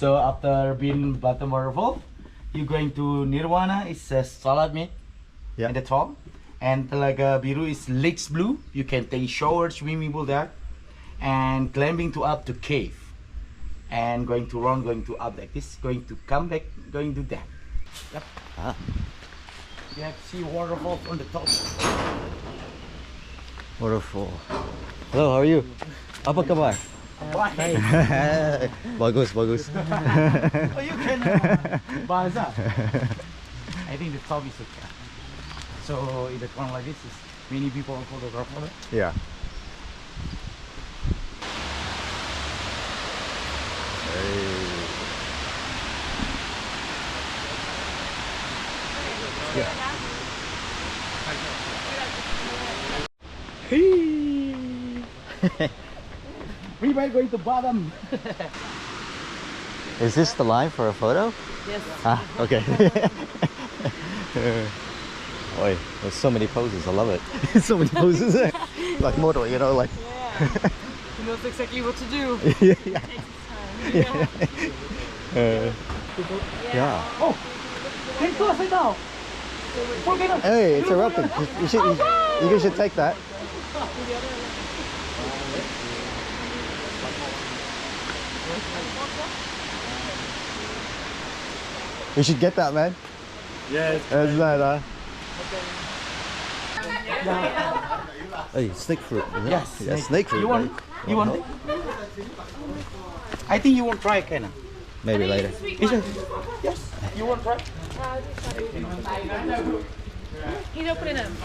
So after being bottom waterfall, you're going to Nirvana. It's a salad meat in the top, and Telaga Biru is lakes blue. You can take shower, swimming pool there, and climbing to up to cave, and going to run, going to up like this, going to come back, going to that. Yep. Ah. You have to see waterfall on the top. Waterfall. Hello, how are you? Apa kabar? Bye. Bagus, bagus. Oh, you can bazaar. I think the top is okay. So in the corner like this, is many people photograph. Yeah. We might going to bottom. Is this the line for a photo? Yes. Ah, okay. Oi, there's so many poses. I love it. So many poses. Like model, you know, like. Yeah. He knows exactly what to do. Yeah. Yeah. Oh, can you close it now? Hey, interrupting. You guys should take that. You should get that, man. Yes. That's that, Hey, snake fruit. Is it? Yes. Yeah, snake fruit. You want? right? You want? I think you won't try, Kenna. Maybe later. Yes. You won't try? He's opening them.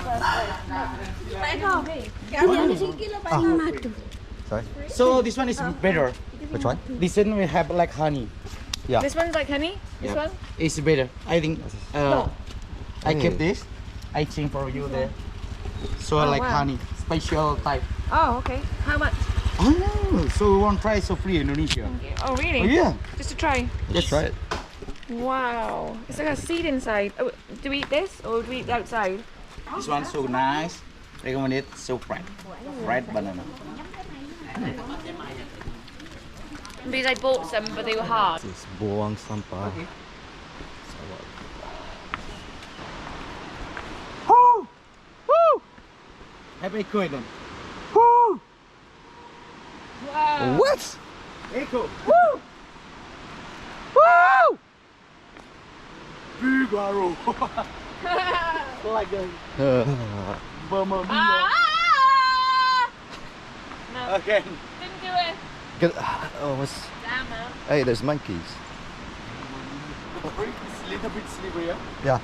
Sorry. So this one is better. Which one? This one will have like honey. Yeah. This one's like honey. This Yeah. one. It's better. I think. I Hey. kept this. I change for you there. So Oh, like wow. honey, special type. Oh, okay. How much? Oh, so one price so free in Indonesia. Oh, really? Oh yeah. Just to try. Let's try it. Wow. It's like a seed inside. Oh, do we eat this or do we eat outside? This one so nice. Recommend it. So fried. Fried banana. Because I bought some, but they were hard. It's buang sampah. Woo! Woo! Have echo then. Woo! Wow. What? Echo. Woo! Woo! Big arrow. Like a Burma. Ah! No, Okay. didn't do it. Good. Oh, what's? Damn it. Hey, there's monkeys. It's a little bit slippery, yeah? Yeah.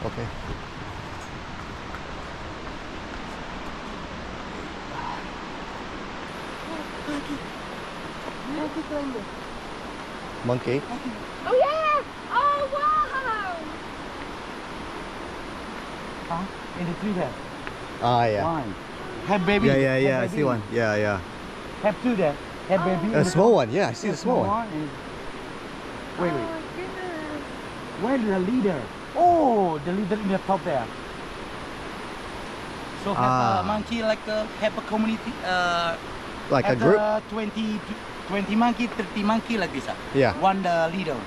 Okay. Monkey. Oh yeah! Oh wow! Huh? In the tree there. Ah, yeah. One. Have baby. Yeah, yeah, yeah. I Have see baby. one. Yeah, yeah. Have two there. Have baby. A small one. Yeah, I see the small one. and- Wait, Oh wait. my goodness. Where's the leader? Oh, the leader in the top there. So have Ah. a monkey like have a community. Like a have group. 20 monkey, 30 monkey like this. Yeah. One the leader.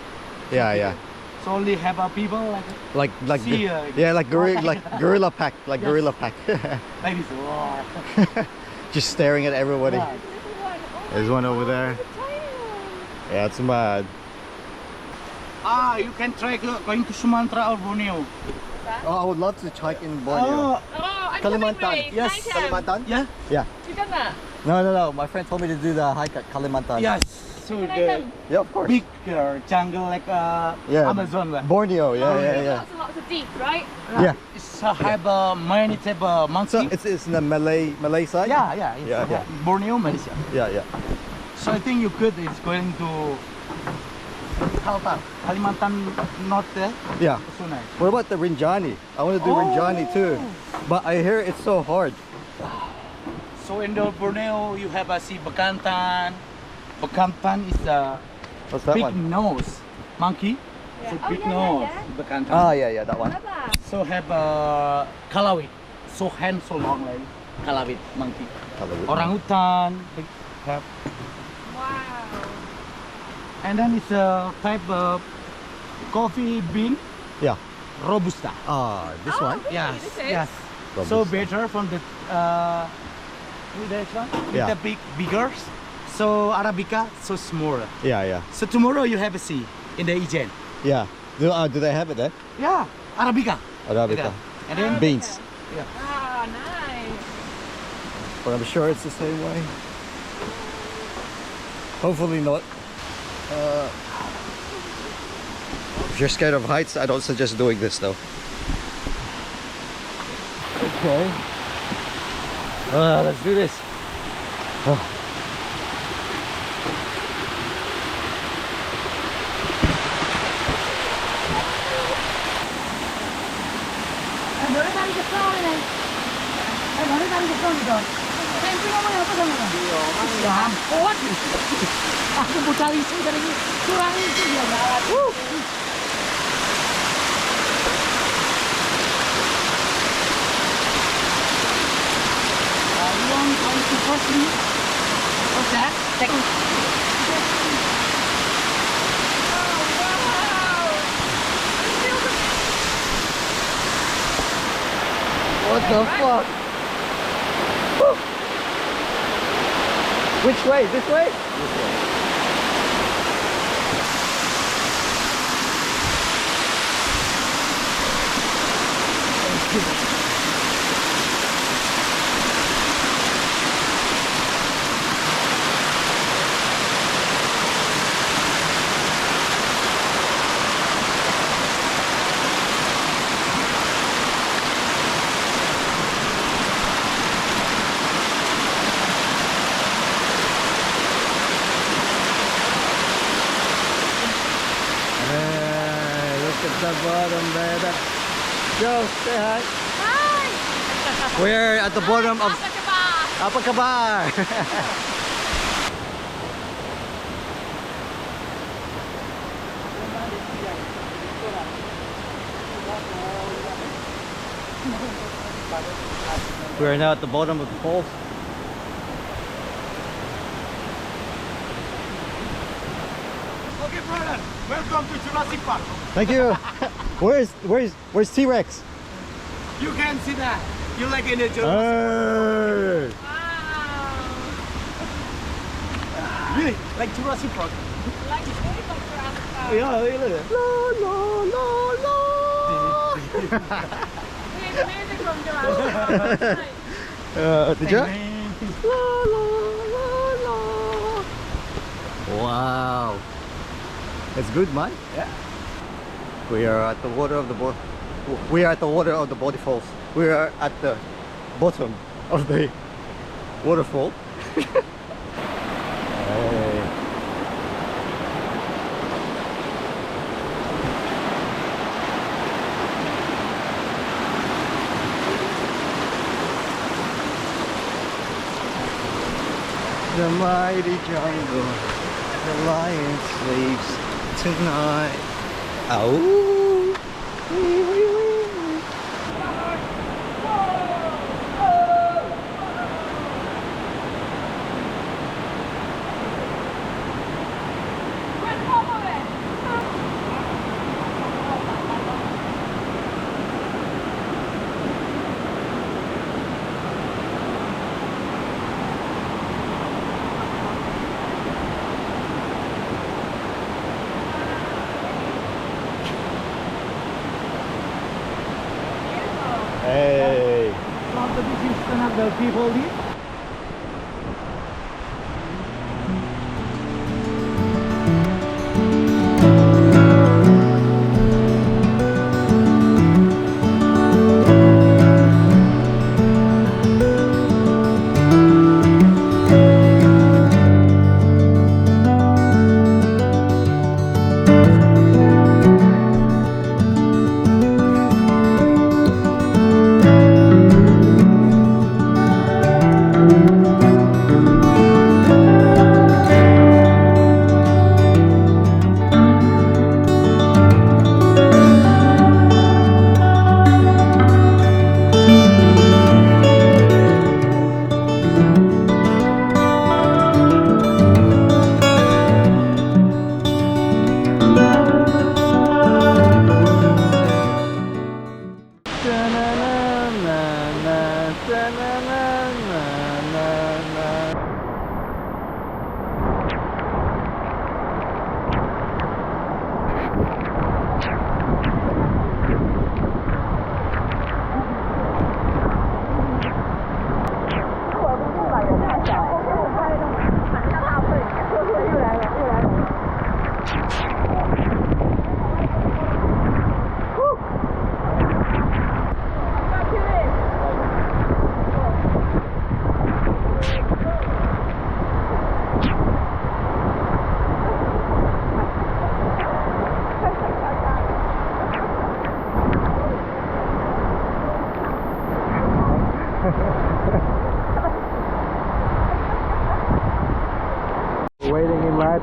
Yeah, yeah. So only have a people like See, yeah, like gorilla pack, like Yes. gorilla pack. like this. Wow. Just staring at everybody. Yeah. Little one. Oh There's my one over there. God, the tiny one. Yeah, it's mad. Ah, you can try going to Sumatra or Borneo. Oh, I would love to try in Borneo. Oh, I'm Kalimantan. coming with. Yes, Can I come? Kalimantan? Yeah. Yeah. You done that? No. My friend told me to do the hike at Kalimantan. Yes. So Can I the come? Yeah, of course. big jungle like Yeah. Amazon. Like. Borneo. Yeah, yeah, yeah. Lots and lots of deep, right? Yeah. It's have many type of monkey. So it's in the Malay side. yeah. It's Yeah, yeah. Borneo, Malaysia. Yeah. So I think you could. It's going to Kalimantan North there. Yeah. So nice. What about the Rinjani? I want to do Rinjani too, but I hear it's so hard. So in the Borneo, you have a see Bekantan. Bekantan is a What's that big one? nose monkey. Yeah. So Oh, big yeah, nose, yeah. Bekantan. Ah, yeah, that one. Love that. So have Kalawit. So hand so long like Kalawit monkey. Orangutan. Have Wow. And then it's a type of coffee bean, Yeah. Robusta. Ah, this one. Really? Yes, This is? yes. So Robusta. better from the this one, Yeah. the bigger. So Arabica, so small. Yeah, yeah, So tomorrow you have a see in the Ijen. yeah. Do they have it there? Yeah, Arabica. Arabica. And then Beans. Ah, nice. But I'm sure it's the same way. Hopefully not. If you're scared of heights, I don't suggest doing this though. Okay. let's do this. Ya ampun. Aku mau cari isi dari kurang itu dia jalan. Ayam kau itu first ni. What's that? Second. What the fuck? Which way? This way? This way. Look at the bottom there. Joe, say hi. Hi. We're at the bottom of Apa kabar? Apa kabar? We are now at the bottom of the falls. Okay, brother. Welcome to Jurassic Park. Thank you. Where's T-Rex? You can see that. You like in the Jurassic Hey. Wow. Really? Like Jurassic Park? Like very like Jurassic Park. Yeah, really. Here's the music from Jurassic Park. Did you? Wow. It's good, man. Yeah. We are at the water of the We are at the water of the waterfalls. We are at the bottom of the waterfall. Hey. The mighty jungle, the lion sleeps tonight. Ow! Wee, wee, wee. Hey! Some of the beaches don't have the people live.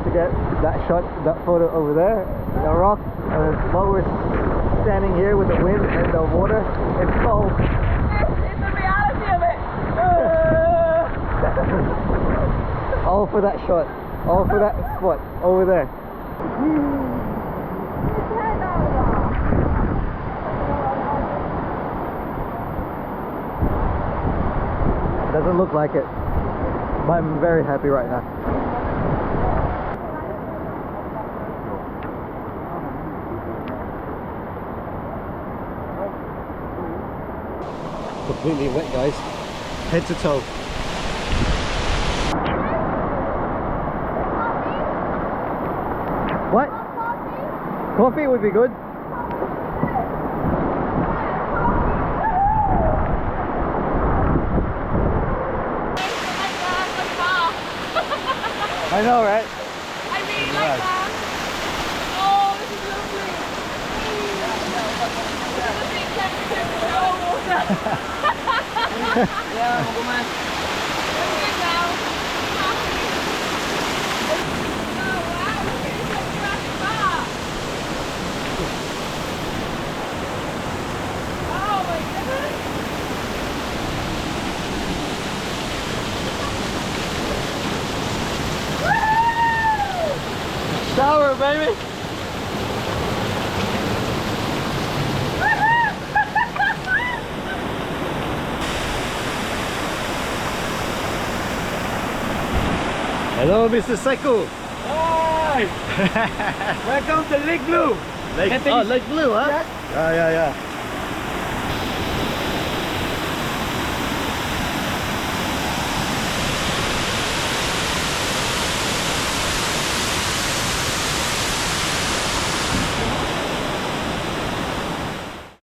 to get that shot, that photo over there, the rock, and while we're standing here with the wind and the water, it's cold. It's the reality of it. All for that shot, all for that spot over there. Doesn't look like it, but I'm very happy right now. Completely wet, guys, head to toe. What? Coffee would be good. I know, right? I really like that. Oh, this is lovely. Yeah, come on. I'm good now. Oh wow, look at this Jurassic Park. Oh my goodness. Shower, baby! Hello, Mr. Seku! Hi! Welcome to Lake Blue. Lake Blue, huh? Yes. Yeah.